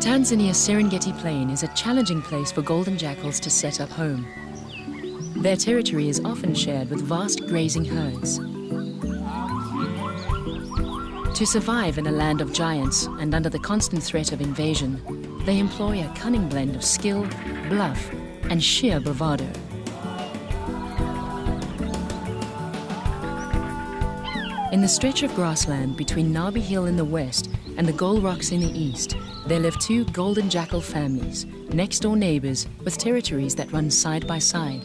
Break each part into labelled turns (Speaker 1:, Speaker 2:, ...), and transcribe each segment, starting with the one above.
Speaker 1: Tanzania's Serengeti Plain is a challenging place for golden jackals to set up home. Their territory is often shared with vast grazing herds. To survive in a land of giants and under the constant threat of invasion, they employ a cunning blend of skill, bluff, and sheer bravado. In the stretch of grassland between Nabi Hill in the west and the Gol Rocks in the east, there live two golden jackal families, next-door neighbors with territories that run side by side.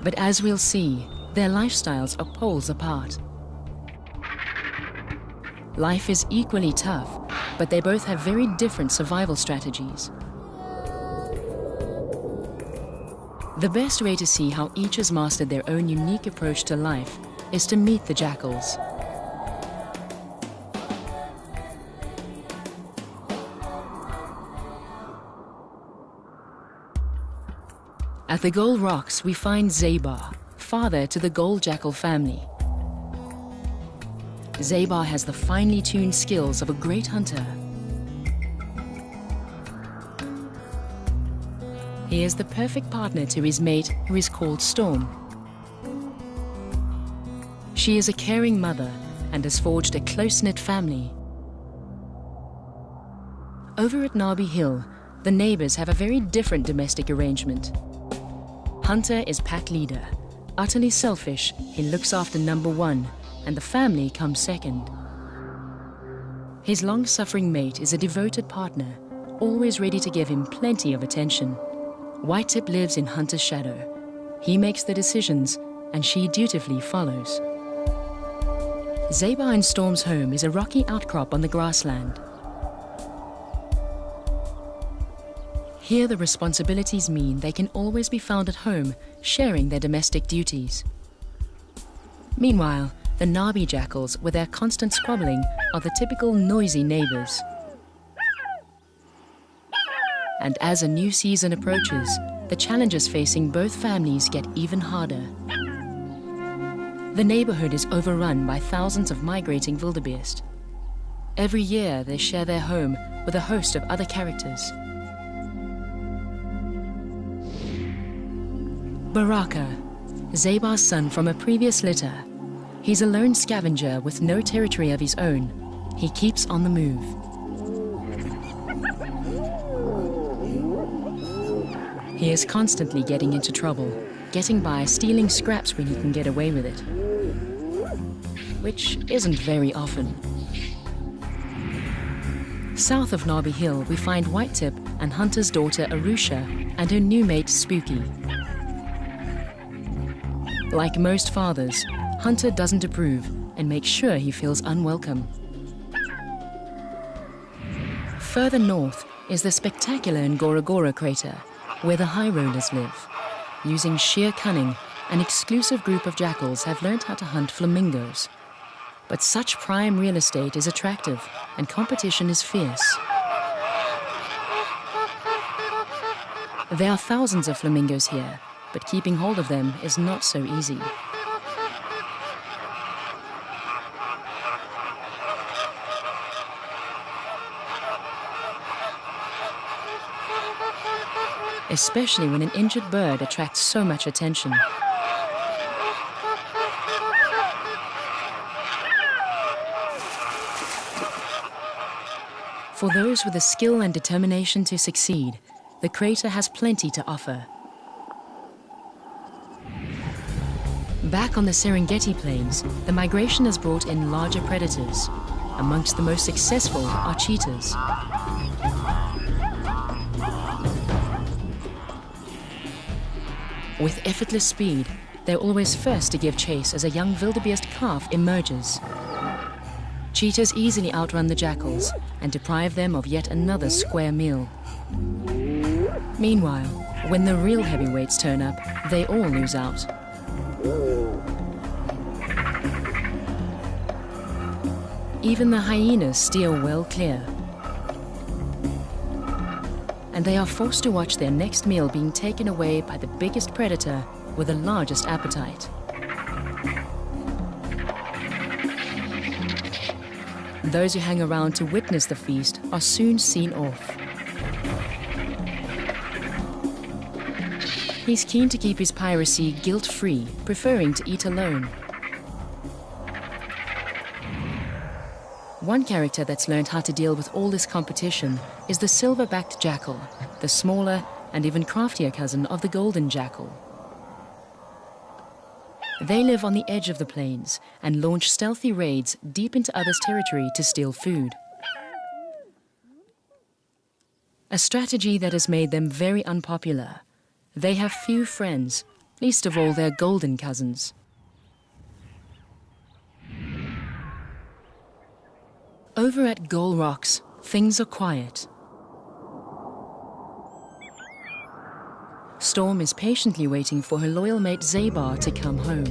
Speaker 1: But as we'll see, their lifestyles are poles apart. Life is equally tough, but they both have very different survival strategies. The best way to see how each has mastered their own unique approach to life is to meet the jackals. At the Gol Rocks, we find Zeybar, father to the Gol jackal family. Zeybar has the finely tuned skills of a great hunter. He is the perfect partner to his mate, who is called Storm. She is a caring mother and has forged a close-knit family. Over at Nabi Hill, the neighbors have a very different domestic arrangement. Hunter is pack leader. Utterly selfish, he looks after number one, and the family comes second. His long-suffering mate is a devoted partner, always ready to give him plenty of attention. Whitetip lives in Hunter's shadow. He makes the decisions, and she dutifully follows. Zeybar and Storm's home is a rocky outcrop on the grassland. Here the responsibilities mean they can always be found at home, sharing their domestic duties. Meanwhile, the Nabi jackals, with their constant squabbling, are the typical noisy neighbors. And as a new season approaches, the challenges facing both families get even harder. The neighborhood is overrun by thousands of migrating wildebeest. Every year they share their home with a host of other characters. Baraka, Zeybar's son from a previous litter. He's a lone scavenger with no territory of his own. He keeps on the move. He is constantly getting into trouble, getting by stealing scraps when he can get away with it, which isn't very often. South of Nabi Hill, we find Whitetip and Hunter's daughter Arusha and her new mate Spooky. Like most fathers, Hunter doesn't approve and makes sure he feels unwelcome. Further north is the spectacular Ngorongoro crater, where the High Rollers live. Using sheer cunning, an exclusive group of jackals have learned how to hunt flamingos. But such prime real estate is attractive, and competition is fierce. There are thousands of flamingos here, but keeping hold of them is not so easy. Especially when an injured bird attracts so much attention. For those with the skill and determination to succeed, the crater has plenty to offer. Back on the Serengeti Plains, the migration has brought in larger predators. Amongst the most successful are cheetahs. With effortless speed, they're always first to give chase as a young wildebeest calf emerges. Cheetahs easily outrun the jackals and deprive them of yet another square meal. Meanwhile, when the real heavyweights turn up, they all lose out. Even the hyenas steer well clear. And they are forced to watch their next meal being taken away by the biggest predator with the largest appetite. Those who hang around to witness the feast are soon seen off. He's keen to keep his piracy guilt-free, preferring to eat alone. One character that's learned how to deal with all this competition is the silver-backed jackal, the smaller and even craftier cousin of the golden jackal. They live on the edge of the plains and launch stealthy raids deep into others' territory to steal food. A strategy that has made them very unpopular. They have few friends, least of all their golden cousins. Over at Gull Rocks, things are quiet. Storm is patiently waiting for her loyal mate Zabar to come home.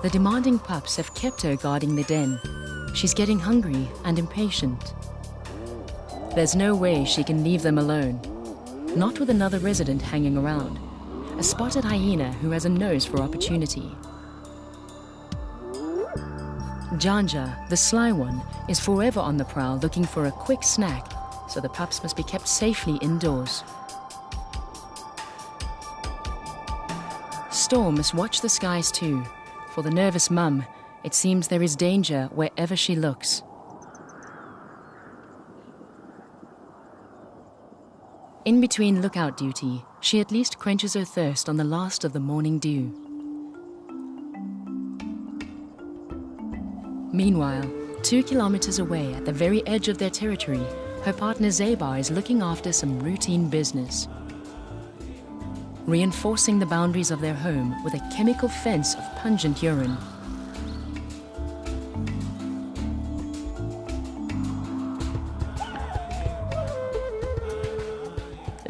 Speaker 1: The demanding pups have kept her guarding the den. She's getting hungry and impatient. There's no way she can leave them alone, not with another resident hanging around, a spotted hyena who has a nose for opportunity. Janja, the sly one, is forever on the prowl looking for a quick snack, so the pups must be kept safely indoors. Storm must watch the skies too. For the nervous mum, it seems there is danger wherever she looks. In between lookout duty, she at least quenches her thirst on the last of the morning dew. Meanwhile, 2 kilometers away at the very edge of their territory, her partner Zabar is looking after some routine business, reinforcing the boundaries of their home with a chemical fence of pungent urine.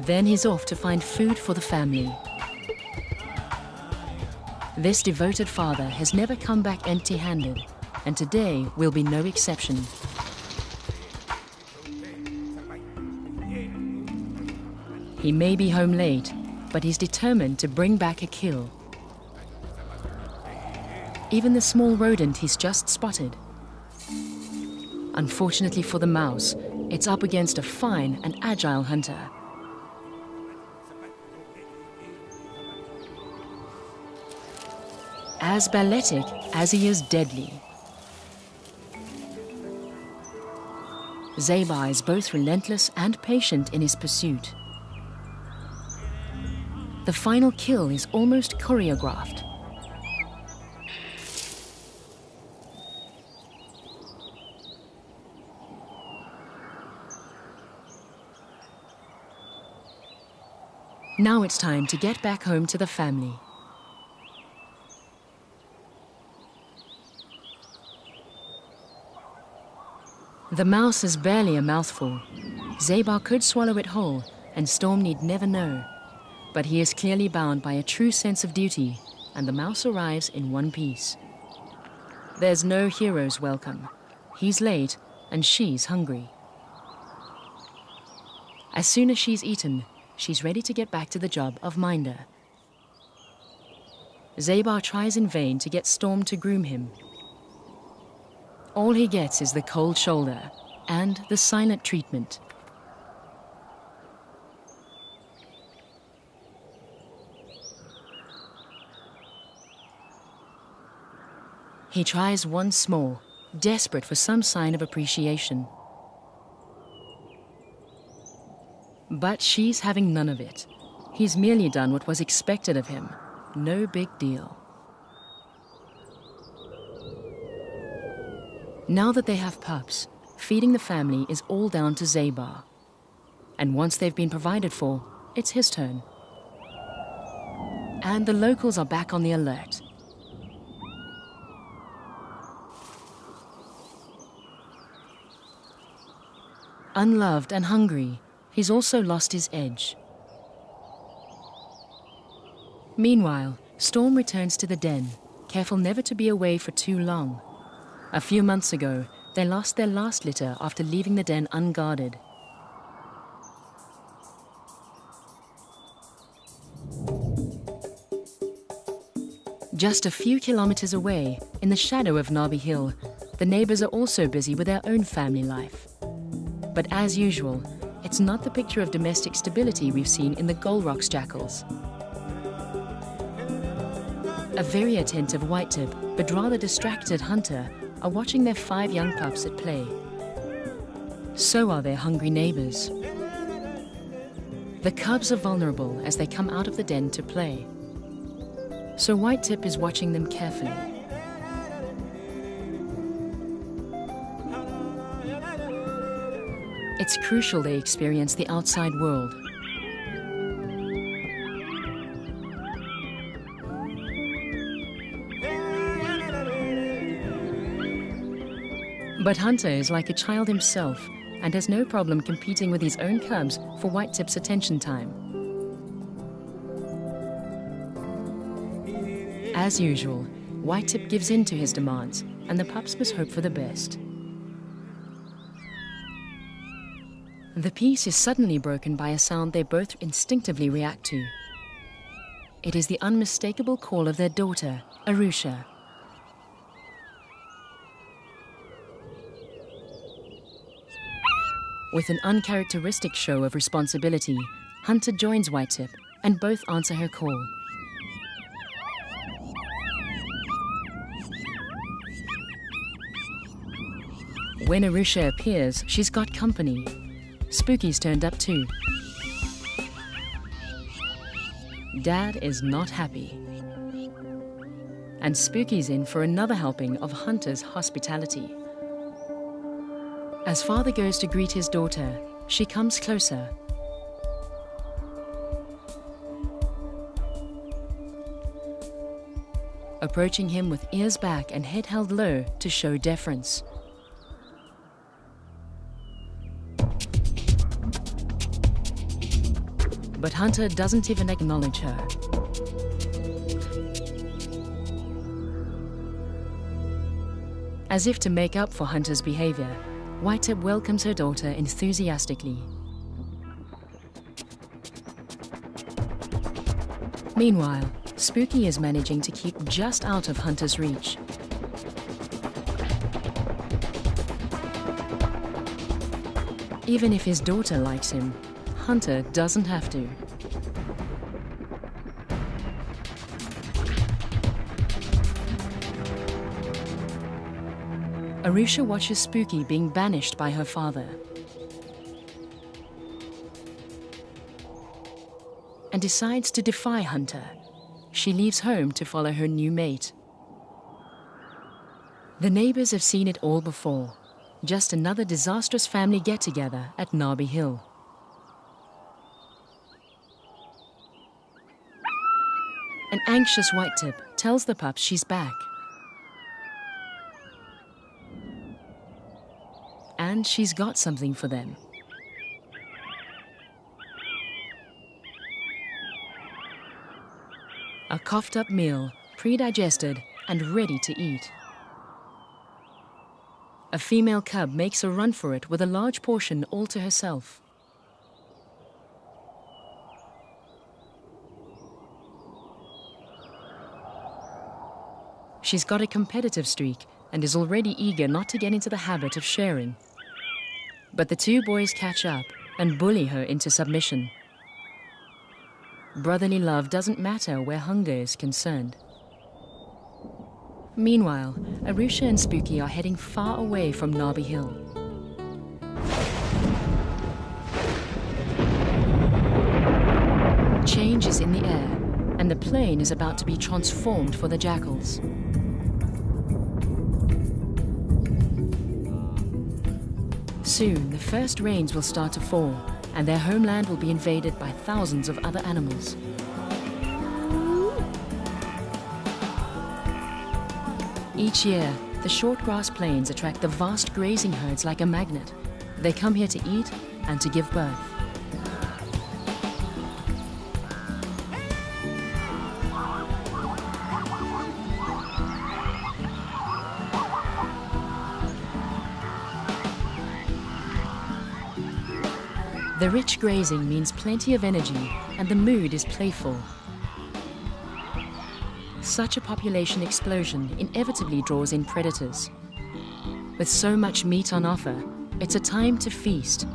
Speaker 1: Then he's off to find food for the family. This devoted father has never come back empty-handed, and today will be no exception. He may be home late, but he's determined to bring back a kill. Even the small rodent he's just spotted. Unfortunately for the mouse, it's up against a fine and agile hunter. As balletic as he is deadly. Zabar is both relentless and patient in his pursuit. The final kill is almost choreographed. Now it's time to get back home to the family. The mouse is barely a mouthful. Zabar could swallow it whole, and Storm need never know. But he is clearly bound by a true sense of duty, and the mouse arrives in one piece. There's no hero's welcome. He's late, and she's hungry. As soon as she's eaten, she's ready to get back to the job of minder. Zabar tries in vain to get Storm to groom him. All he gets is the cold shoulder and the silent treatment. He tries once more, desperate for some sign of appreciation. But she's having none of it. He's merely done what was expected of him. No big deal. Now that they have pups, feeding the family is all down to Zabar. And once they've been provided for, it's his turn. And the locals are back on the alert. Unloved and hungry, he's also lost his edge. Meanwhile, Storm returns to the den, careful never to be away for too long. A few months ago, they lost their last litter after leaving the den unguarded. Just a few kilometers away, in the shadow of Narby Hill, the neighbors are also busy with their own family life. But as usual, it's not the picture of domestic stability we've seen in the Golrocks jackals. A very attentive white-tip, but rather distracted hunter, are watching their 5 young pups at play. So are their hungry neighbors. The cubs are vulnerable as they come out of the den to play. So white-tip is watching them carefully. It's crucial they experience the outside world. But Hunter is like a child himself and has no problem competing with his own cubs for white-tip's attention time. As usual, white-tip gives in to his demands, and the pups must hope for the best. The peace is suddenly broken by a sound they both instinctively react to. It is the unmistakable call of their daughter, Arusha. With an uncharacteristic show of responsibility, Hunter joins white-tip, and both answer her call. When Arusha appears, she's got company. Spooky's turned up too. Dad is not happy. And Spooky's in for another helping of Hunter's hospitality. As father goes to greet his daughter, she comes closer. Approaching him with ears back and head held low to show deference. But Hunter doesn't even acknowledge her. As if to make up for Hunter's behavior, white-tip welcomes her daughter enthusiastically. Meanwhile, Spooky is managing to keep just out of Hunter's reach. Even if his daughter likes him, Hunter doesn't have to. Arusha watches Spooky being banished by her father and decides to defy Hunter. She leaves home to follow her new mate. The neighbors have seen it all before. Just another disastrous family get-together at Narby Hill. An anxious white-tip tells the pups she's back. And she's got something for them. A coughed-up meal, pre-digested and ready to eat. A female cub makes a run for it with a large portion all to herself. She's got a competitive streak and is already eager not to get into the habit of sharing. But the two boys catch up and bully her into submission. Brotherly love doesn't matter where hunger is concerned. Meanwhile, Arusha and Spooky are heading far away from Narby Hill. Change is in the air, and the plain is about to be transformed for the jackals. Soon, the first rains will start to fall, and their homeland will be invaded by thousands of other animals. Each year, the short grass plains attract the vast grazing herds like a magnet. They come here to eat and to give birth. The rich grazing means plenty of energy, and the mood is playful. Such a population explosion inevitably draws in predators. With so much meat on offer, it's a time to feast.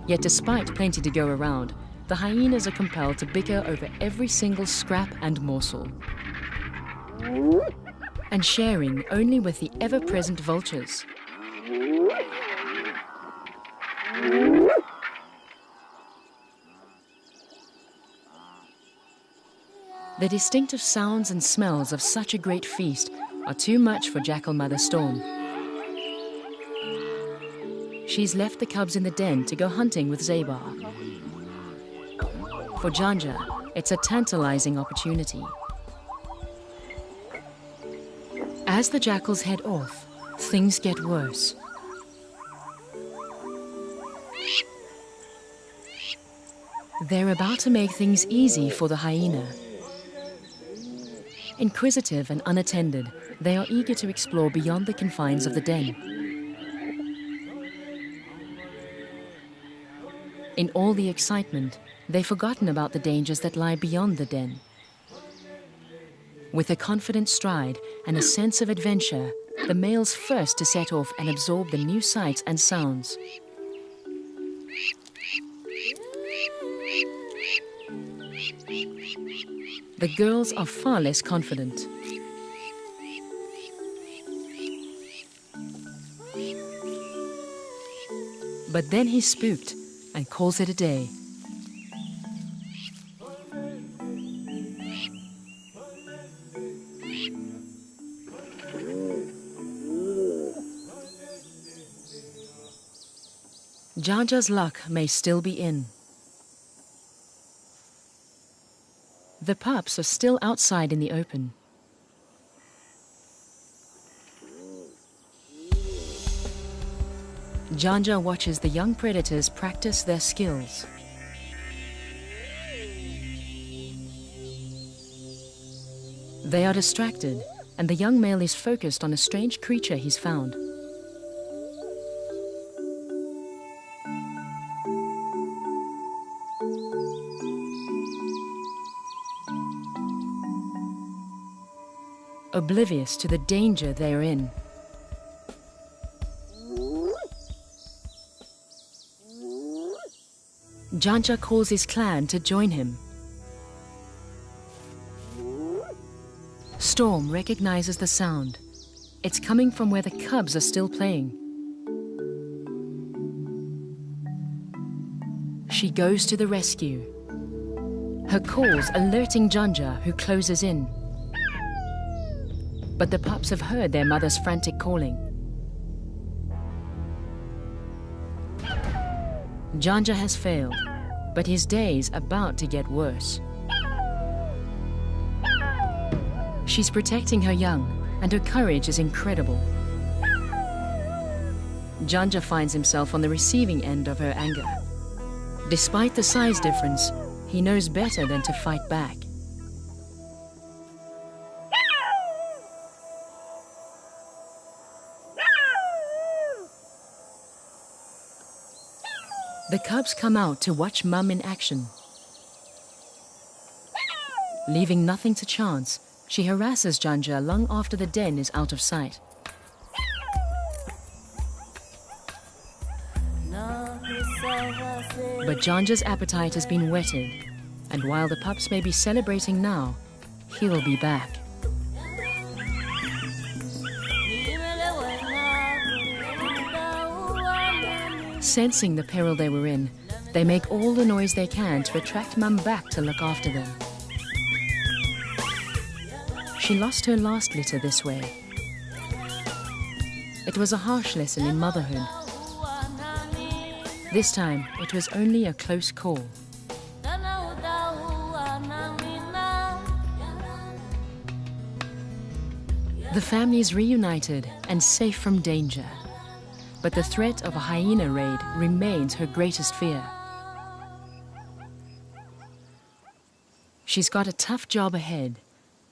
Speaker 1: Yet despite plenty to go around, the hyenas are compelled to bicker over every single scrap and morsel. And sharing only with the ever-present vultures. The distinctive sounds and smells of such a great feast are too much for Jackal Mother Storm. She's left the cubs in the den to go hunting with Zabar. For Janja, it's a tantalizing opportunity. As the jackals head off, things get worse. They're about to make things easy for the hyena. Inquisitive and unattended, they are eager to explore beyond the confines of the den. In all the excitement, they've forgotten about the dangers that lie beyond the den. With a confident stride and a sense of adventure, the male's first to set off and absorb the new sights and sounds. The girls are far less confident. But then he's spooked and calls it a day. Janja's luck may still be in. The pups are still outside in the open. Janja watches the young predators practice their skills. They are distracted, and the young male is focused on a strange creature he's found. Oblivious to the danger they're in. Janja calls his clan to join him. Storm recognizes the sound. It's coming from where the cubs are still playing. She goes to the rescue. Her calls alerting Janja, who closes in. But the pups have heard their mother's frantic calling. Janja has failed, but his day's about to get worse. She's protecting her young, and her courage is incredible. Janja finds himself on the receiving end of her anger. Despite the size difference, he knows better than to fight back. The cubs come out to watch Mum in action. Leaving nothing to chance, she harasses Janja long after the den is out of sight. But Janja's appetite has been whetted, and while the pups may be celebrating now, he'll be back. Sensing the peril they were in, they make all the noise they can to attract Mum back to look after them. She lost her last litter this way. It was a harsh lesson in motherhood. This time, it was only a close call. The family is reunited and safe from danger. But the threat of a hyena raid remains her greatest fear. She's got a tough job ahead.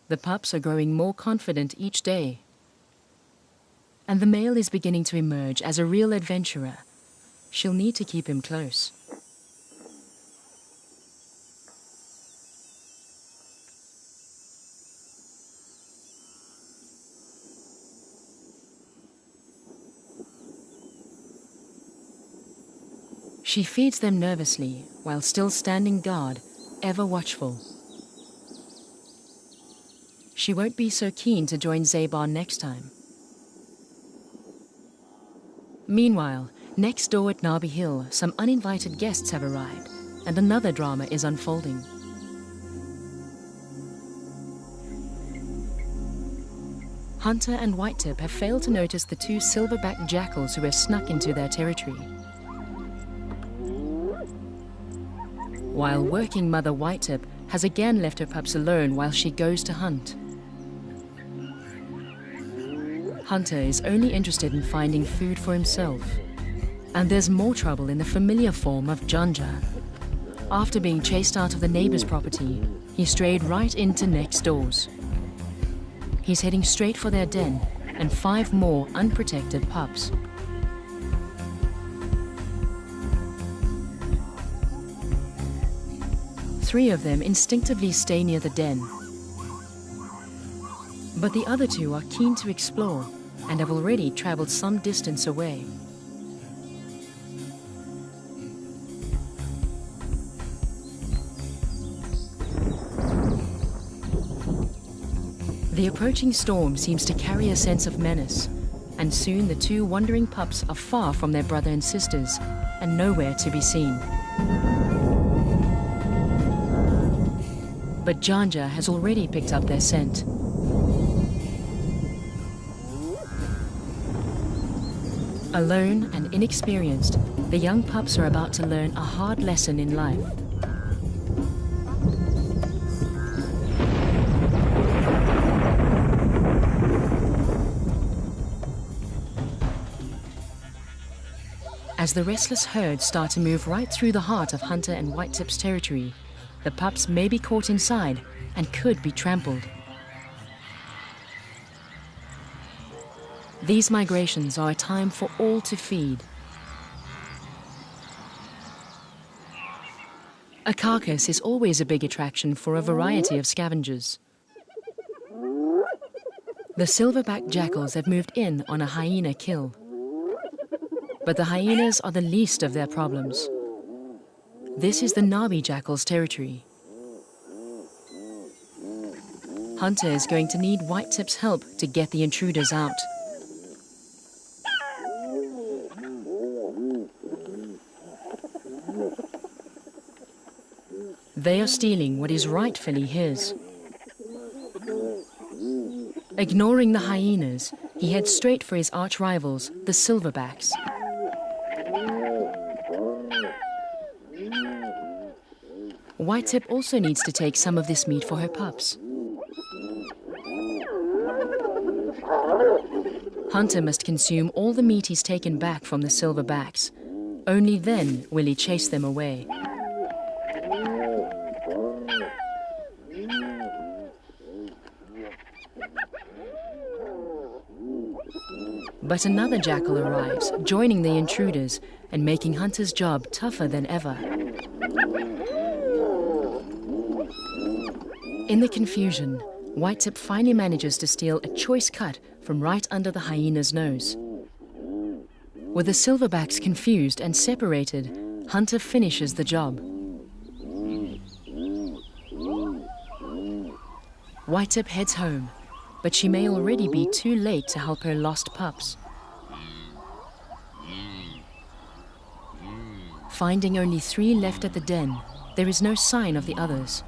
Speaker 1: The pups are growing more confident each day. And the male is beginning to emerge as a real adventurer. She'll need to keep him close. She feeds them nervously while still standing guard, ever watchful. She won't be so keen to join Zabar next time. Meanwhile, next door at Narby Hill, some uninvited guests have arrived, and another drama is unfolding. Hunter and Whitetip have failed to notice the two silverback jackals who have snuck into their territory. While working mother Whitetip has again left her pups alone while she goes to hunt. Hunter is only interested in finding food for himself. And there's more trouble in the familiar form of Janja. After being chased out of the neighbor's property, he strayed right into next door's. He's heading straight for their den and 5 more unprotected pups. Three of them instinctively stay near the den. But the other 2 are keen to explore and have already traveled some distance away. The approaching storm seems to carry a sense of menace, and soon the 2 wandering pups are far from their brother and sisters and nowhere to be seen. But Janja has already picked up their scent. Alone and inexperienced, the young pups are about to learn a hard lesson in life. As the restless herd start to move right through the heart of Hunter and Whitetip's territory, the pups may be caught inside and could be trampled. These migrations are a time for all to feed. A carcass is always a big attraction for a variety of scavengers. The silverback jackals have moved in on a hyena kill. But the hyenas are the least of their problems. This is the Narby jackal's territory. Hunter is going to need Whitetip's help to get the intruders out. They are stealing what is rightfully his. Ignoring the hyenas, he heads straight for his arch-rivals, the silverbacks. Whitetip also needs to take some of this meat for her pups. Hunter must consume all the meat he's taken back from the silverbacks. Only then will he chase them away. But another jackal arrives, joining the intruders and making Hunter's job tougher than ever. In the confusion, Whitetip finally manages to steal a choice cut from right under the hyena's nose. With the silverbacks confused and separated, Hunter finishes the job. Whitetip heads home, but she may already be too late to help her lost pups. Finding only 3 left at the den, there is no sign of the others.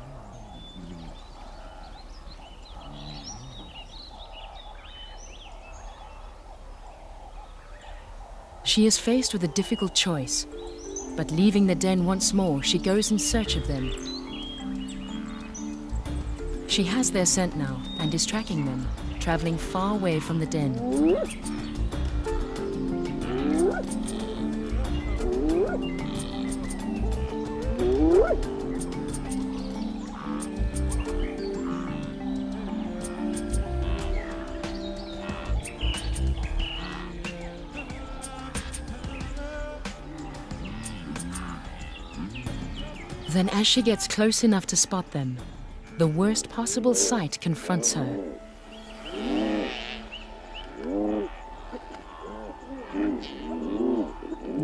Speaker 1: She is faced with a difficult choice, but leaving the den once more, she goes in search of them. She has their scent now and is tracking them, traveling far away from the den. Then as she gets close enough to spot them, the worst possible sight confronts her.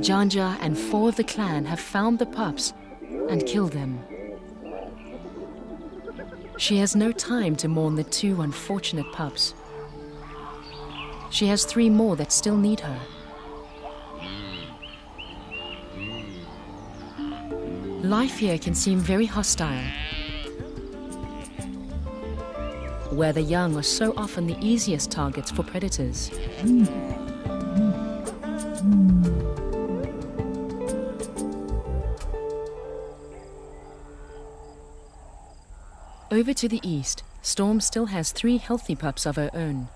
Speaker 1: Janja and 4 of the clan have found the pups and killed them. She has no time to mourn the 2 unfortunate pups. She has 3 more that still need her. Life here can seem very hostile, where the young are so often the easiest targets for predators. Over to the east, Storm still has 3 healthy pups of her own,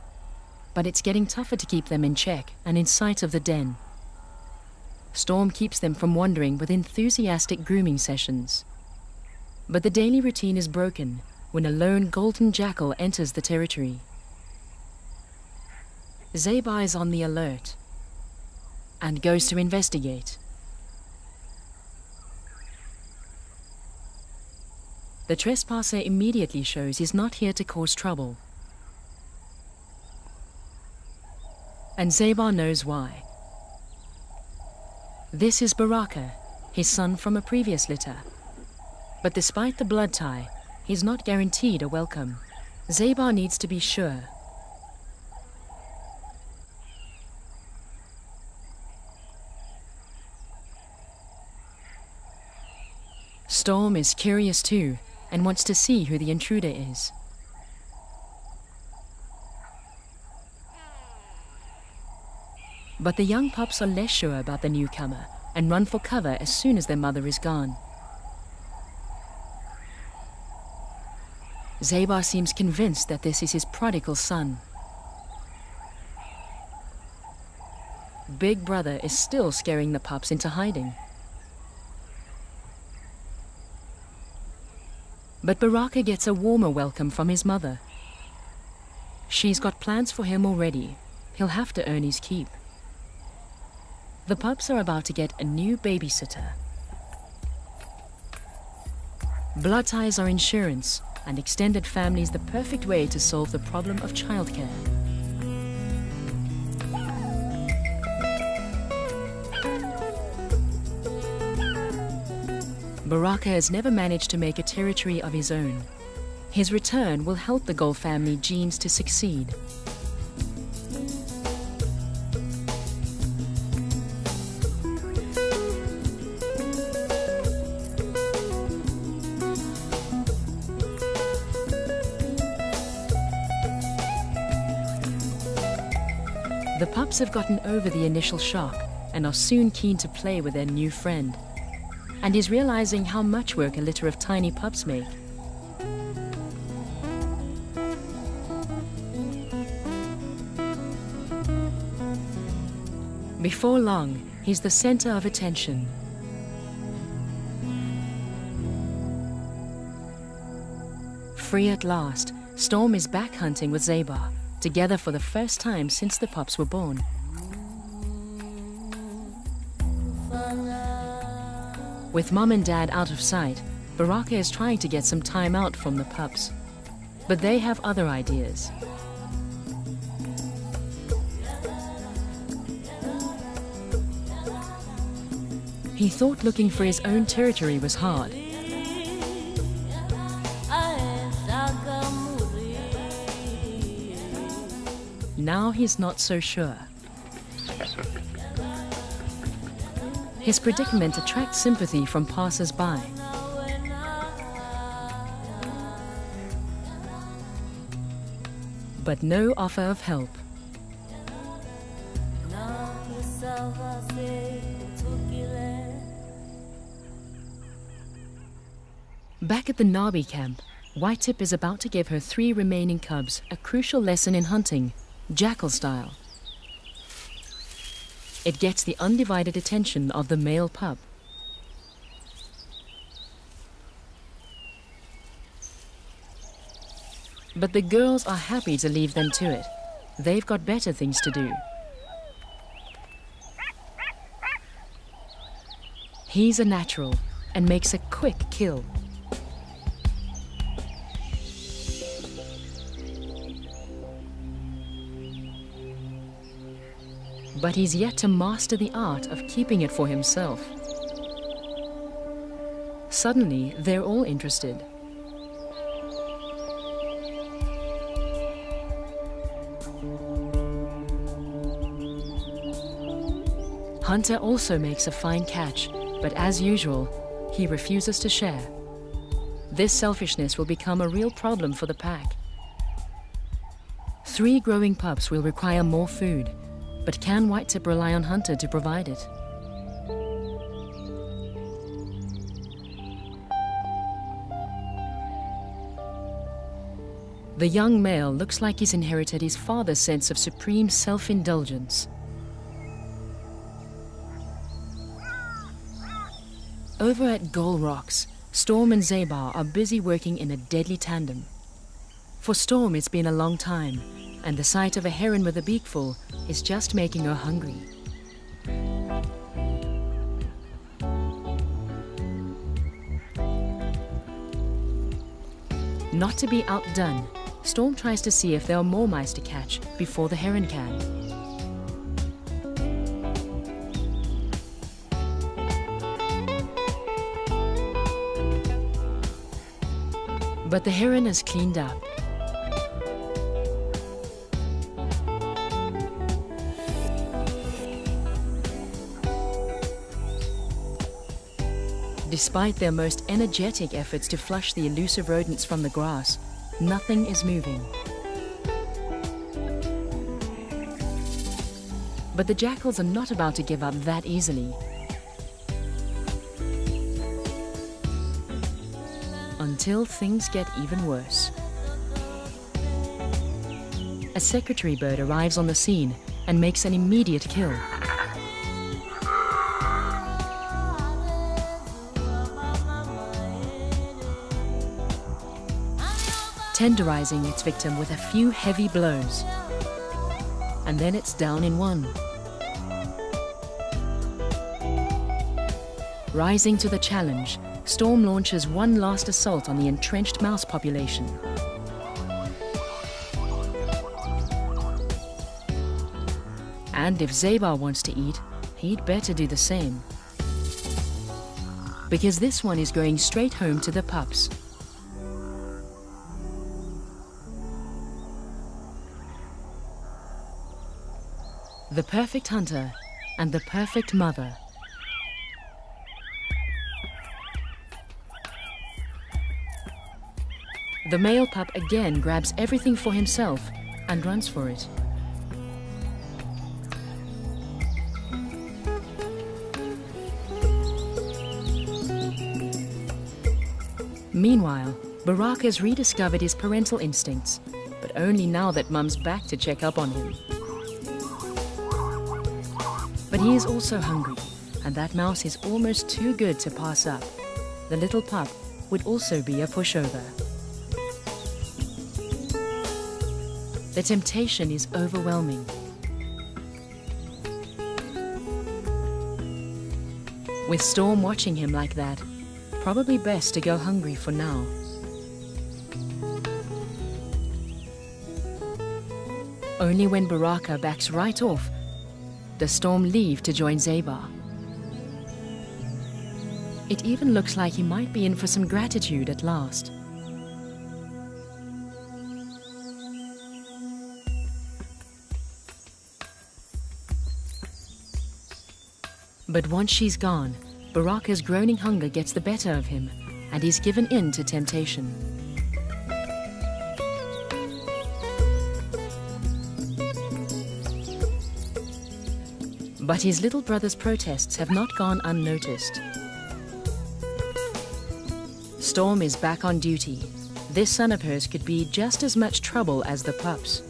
Speaker 1: but it's getting tougher to keep them in check and in sight of the den. Storm keeps them from wandering with enthusiastic grooming sessions. But the daily routine is broken when a lone golden jackal enters the territory. Zeba is on the alert and goes to investigate. The trespasser immediately shows he's not here to cause trouble. And Zeba knows why. This is Baraka, his son from a previous litter. But despite the blood tie, he's not guaranteed a welcome. Zeba needs to be sure. Storm is curious too, and wants to see who the intruder is. But the young pups are less sure about the newcomer and run for cover as soon as their mother is gone. Zeba seems convinced that this is his prodigal son. Big Brother is still scaring the pups into hiding. But Baraka gets a warmer welcome from his mother. She's got plans for him already. He'll have to earn his keep. The pups are about to get a new babysitter. Blood ties are insurance, and extended family is the perfect way to solve the problem of childcare. Baraka has never managed to make a territory of his own. His return will help the Gol family genes to succeed. The pups have gotten over the initial shock and are soon keen to play with their new friend. And he's realizing how much work a litter of tiny pups make. Before long, he's the center of attention. Free at last, Storm is back hunting with Zeba, together for the first time since the pups were born. With Mom and Dad out of sight, Baraka is trying to get some time out from the pups. But they have other ideas. He thought looking for his own territory was hard. Now he's not so sure. His predicament attracts sympathy from passers-by. But no offer of help. Back at the Nabi camp, Whitetip is about to give her 3 remaining cubs a crucial lesson in hunting, jackal style. It gets the undivided attention of the male pup. But the girls are happy to leave them to it. They've got better things to do. He's a natural and makes a quick kill. But he's yet to master the art of keeping it for himself. Suddenly, they're all interested. Hunter also makes a fine catch, but as usual, he refuses to share. This selfishness will become a real problem for the pack. 3 growing pups will require more food, but can Whitetip rely on Hunter to provide it? The young male looks like he's inherited his father's sense of supreme self-indulgence. Over at Gull Rocks, Storm and Zabar are busy working in a deadly tandem. For Storm, it's been a long time, and the sight of a heron with a beakful is just making her hungry. Not to be outdone, Storm tries to see if there are more mice to catch before the heron can. But the heron has cleaned up. Despite their most energetic efforts to flush the elusive rodents from the grass, nothing is moving. But the jackals are not about to give up that easily. Until things get even worse. A secretary bird arrives on the scene and makes an immediate kill. Tenderizing its victim with a few heavy blows. And then it's down in one. Rising to the challenge, Storm launches one last assault on the entrenched mouse population. And if Zabar wants to eat, he'd better do the same. Because this one is going straight home to the pups. The perfect hunter and the perfect mother. The male pup again grabs everything for himself and runs for it. Meanwhile, Baraka has rediscovered his parental instincts, but only now that Mum's back to check up on him. But he is also hungry, and that mouse is almost too good to pass up. The little pup would also be a pushover. The temptation is overwhelming. With Storm watching him like that, probably best to go hungry for now. Only when Baraka backs right off does Storm leave to join Zabar. It even looks like he might be in for some gratitude at last. But once she's gone, Baraka's groaning hunger gets the better of him, and he's given in to temptation. But his little brother's protests have not gone unnoticed. Storm is back on duty. This son of hers could be just as much trouble as the pups.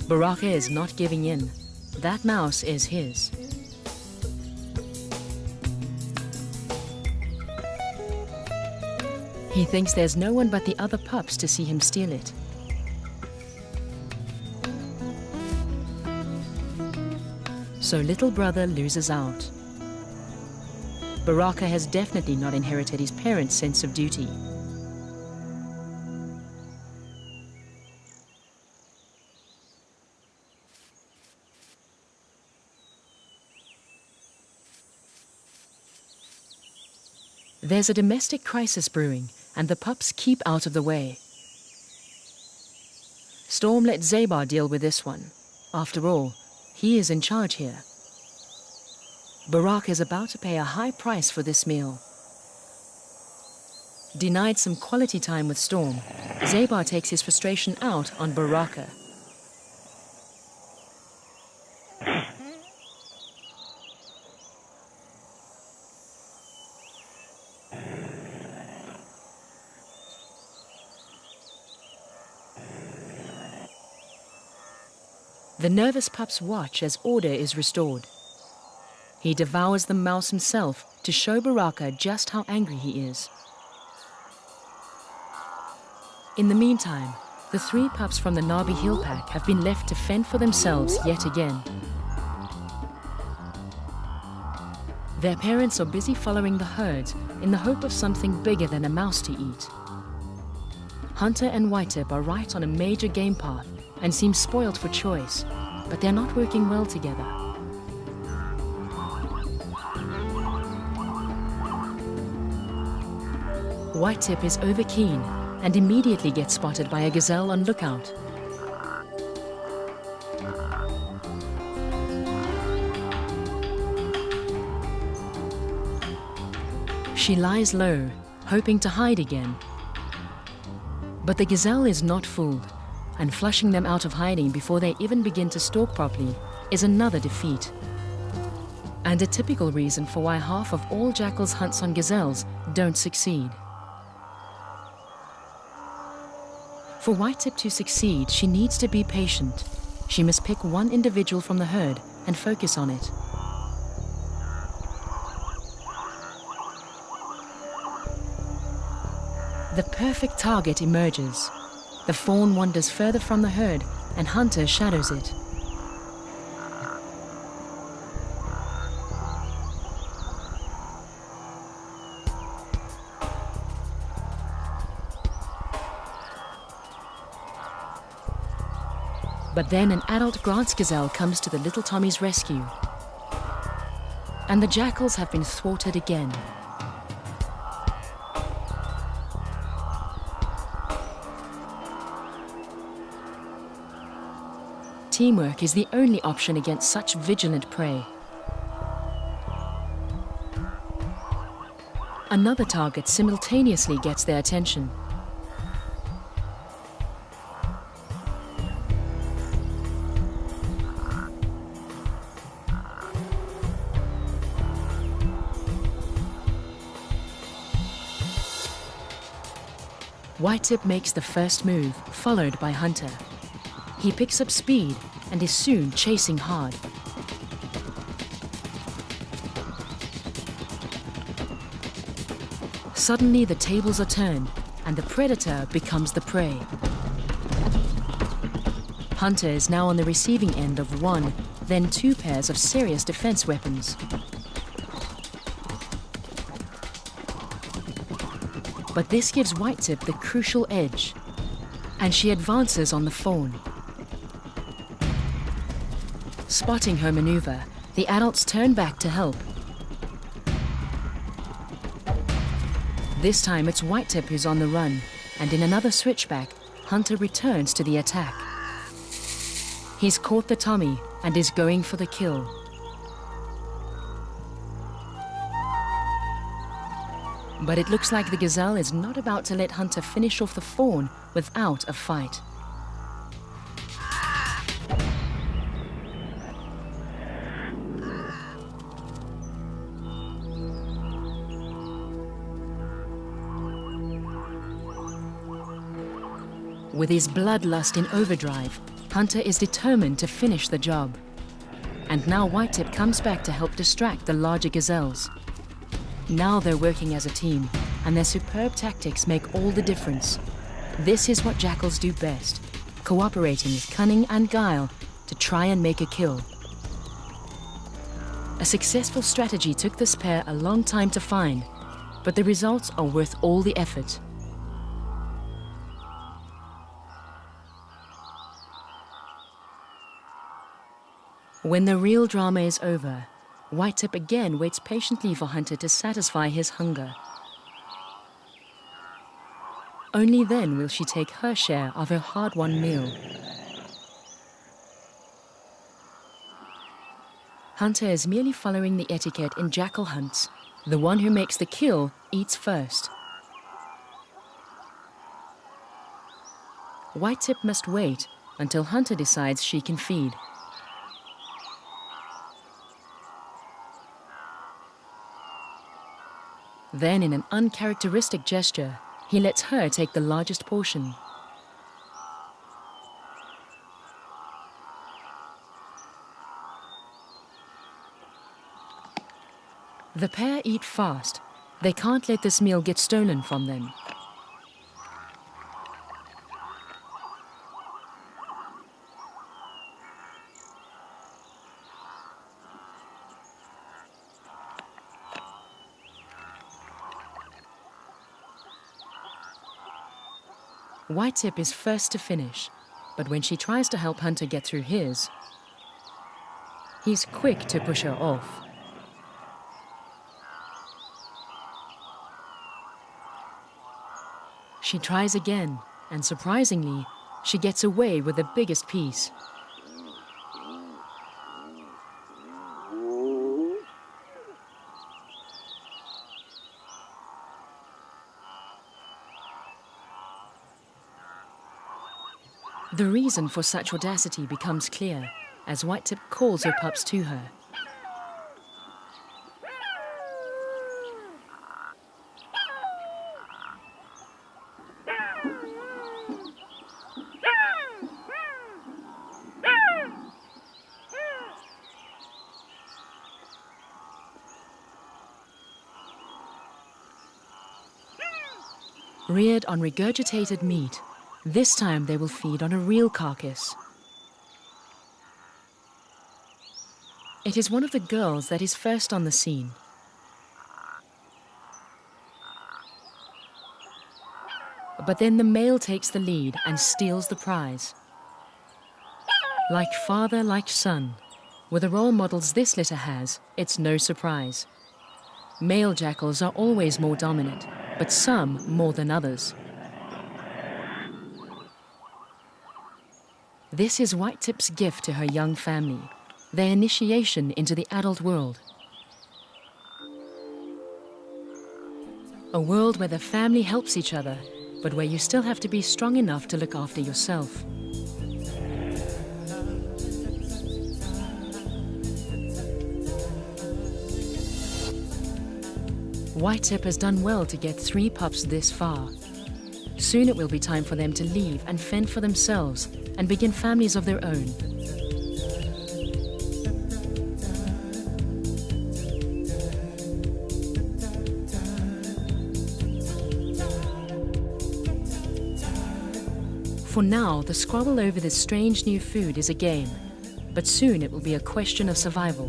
Speaker 1: Baraka is not giving in. That mouse is his. He thinks there's no one but the other pups to see him steal it. So little brother loses out. Baraka has definitely not inherited his parents' sense of duty. There's a domestic crisis brewing, and the pups keep out of the way. Storm let Zabar deal with this one. After all, he is in charge here. Baraka is about to pay a high price for this meal. Denied some quality time with Storm, Zabar takes his frustration out on Baraka. The nervous pups watch as order is restored. He devours the mouse himself to show Baraka just how angry he is. In the meantime, the 3 pups from the Nabi Hill pack have been left to fend for themselves yet again. Their parents are busy following the herds in the hope of something bigger than a mouse to eat. Hunter and Whitetip are right on a major game path and seem spoiled for choice, but they're not working well together. Whitetip is overkeen and immediately gets spotted by a gazelle on lookout. She lies low, hoping to hide again. But the gazelle is not fooled, and flushing them out of hiding before they even begin to stalk properly is another defeat. And a typical reason for why half of all jackals' hunts on gazelles don't succeed. For Whitetip to succeed, she needs to be patient. She must pick one individual from the herd and focus on it. The perfect target emerges. The fawn wanders further from the herd, and Hunter shadows it. But then an adult Grant's gazelle comes to the little Tommy's rescue. And the jackals have been thwarted again. Teamwork is the only option against such vigilant prey. Another target simultaneously gets their attention. Whitetip makes the first move, followed by Hunter. He picks up speed and is soon chasing hard. Suddenly the tables are turned and the predator becomes the prey. Hunter is now on the receiving end of 1, then 2 pairs of serious defense weapons. But this gives Whitetip the crucial edge, and she advances on the fawn. Spotting her maneuver, the adults turn back to help. This time it's Whitetip who's on the run, and in another switchback, Hunter returns to the attack. He's caught the Tommy and is going for the kill. But it looks like the gazelle is not about to let Hunter finish off the fawn without a fight. With his bloodlust in overdrive, Hunter is determined to finish the job. And now Whitetip comes back to help distract the larger gazelles. Now they're working as a team, and their superb tactics make all the difference. This is what jackals do best, cooperating with cunning and guile to try and make a kill. A successful strategy took this pair a long time to find, but the results are worth all the effort. When the real drama is over, Whitetip again waits patiently for Hunter to satisfy his hunger. Only then will she take her share of her hard-won meal. Hunter is merely following the etiquette in jackal hunts. The one who makes the kill eats first. Whitetip must wait until Hunter decides she can feed. Then, in an uncharacteristic gesture, he lets her take the largest portion. The pair eat fast. They can't let this meal get stolen from them. Whitetip is first to finish, but when she tries to help Hunter get through his, he's quick to push her off. She tries again, and surprisingly, she gets away with the biggest piece. The reason for such audacity becomes clear as Whitetip calls her pups to her. Reared on regurgitated meat, this time they will feed on a real carcass. It is one of the girls that is first on the scene. But then the male takes the lead and steals the prize. Like father, like son, with the role models this litter has, it's no surprise. Male jackals are always more dominant, but some more than others. This is Whitetip's gift to her young family, their initiation into the adult world. A world where the family helps each other, but where you still have to be strong enough to look after yourself. Whitetip has done well to get 3 pups this far. Soon it will be time for them to leave and fend for themselves and begin families of their own. For now, the squabble over this strange new food is a game, but soon it will be a question of survival.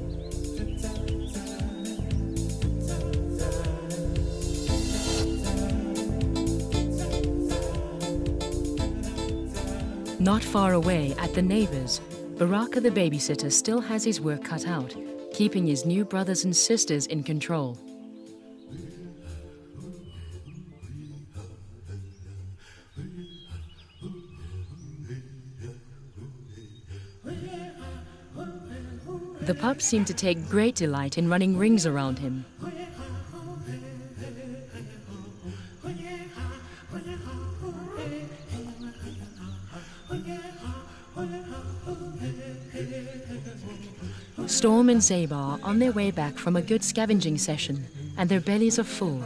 Speaker 1: Not far away, at the neighbors, Baraka the babysitter still has his work cut out, keeping his new brothers and sisters in control. The pups seem to take great delight in running rings around him. Storm and Zeba are on their way back from a good scavenging session, and their bellies are full.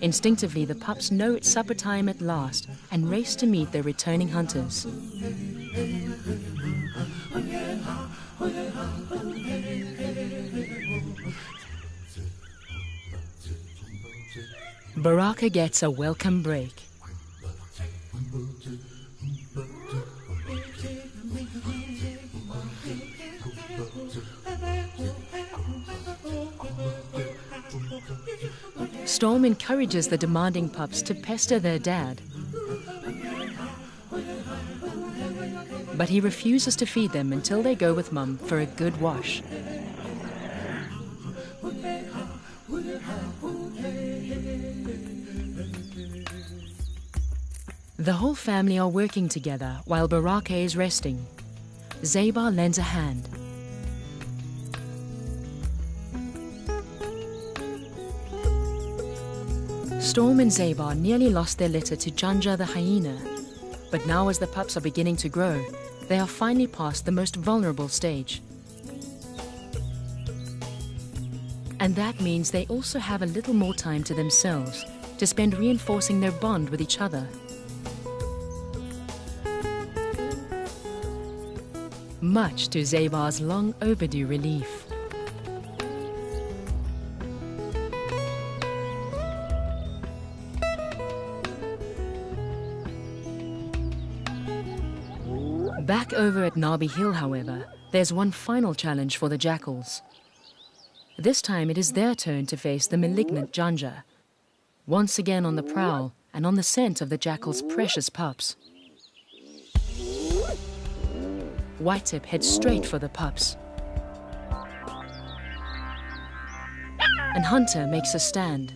Speaker 1: Instinctively, the pups know it's supper time at last and race to meet their returning hunters. Baraka gets a welcome break. Storm encourages the demanding pups to pester their dad. But he refuses to feed them until they go with Mum for a good wash. The whole family are working together while Baraka is resting. Zabar lends a hand. Storm and Zabar nearly lost their litter to Janja the hyena, but now as the pups are beginning to grow, they are finally past the most vulnerable stage. And that means they also have a little more time to themselves to spend reinforcing their bond with each other. Much to Zabar's long overdue relief. Back over at Nabi Hill, however, there's one final challenge for the jackals. This time it is their turn to face the malignant Janja, once again on the prowl and on the scent of the jackal's precious pups. Whitetip heads straight for the pups. And Hunter makes a stand.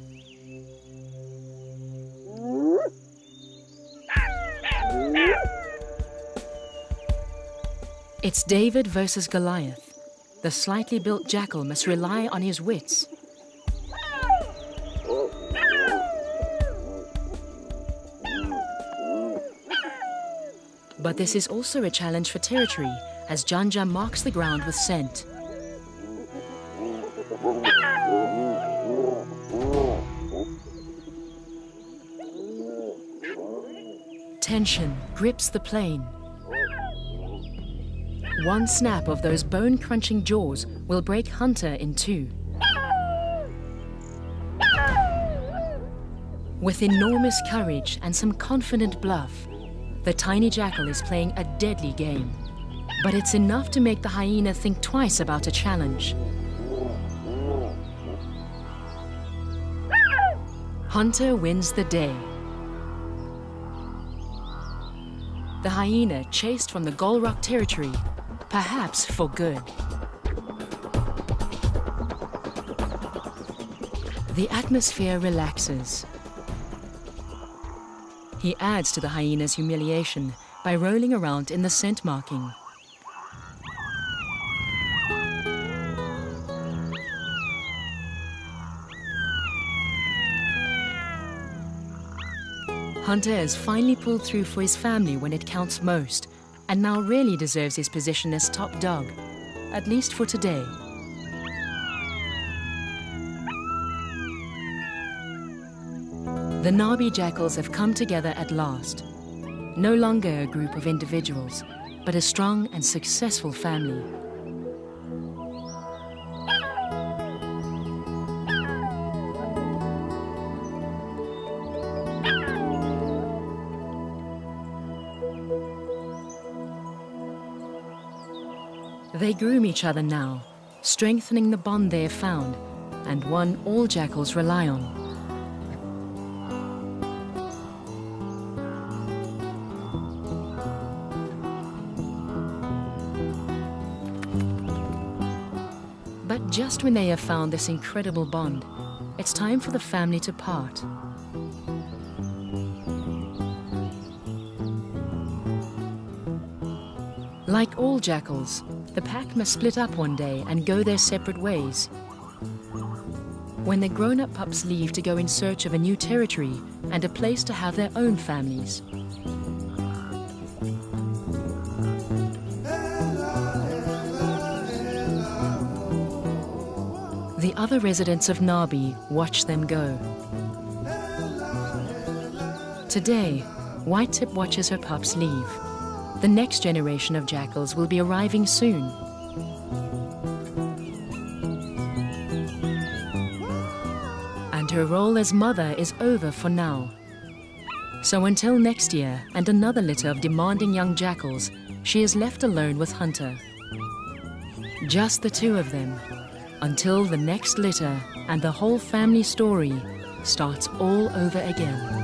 Speaker 1: It's David versus Goliath. The slightly built jackal must rely on his wits. But this is also a challenge for territory, as Janja marks the ground with scent. Tension grips the plain. One snap of those bone-crunching jaws will break Hunter in two. With enormous courage and some confident bluff, the tiny jackal is playing a deadly game. But it's enough to make the hyena think twice about a challenge. Hunter wins the day. The hyena chased from the Golrock territory, perhaps for good. The atmosphere relaxes. He adds to the hyena's humiliation by rolling around in the scent marking. Hunter has finally pulled through for his family when it counts most, and now really deserves his position as top dog, at least for today. The Nabi jackals have come together at last. No longer a group of individuals, but a strong and successful family. They groom each other now, strengthening the bond they have found, and one all jackals rely on. But just when they have found this incredible bond, it's time for the family to part. Like all jackals, the pack must split up one day and go their separate ways. When the grown-up pups leave to go in search of a new territory and a place to have their own families. The other residents of Nabi watch them go. Today, Whitetip watches her pups leave. The next generation of jackals will be arriving soon. And her role as mother is over for now. So until next year and another litter of demanding young jackals, she is left alone with Hunter. Just the two of them, until the next litter and the whole family story starts all over again.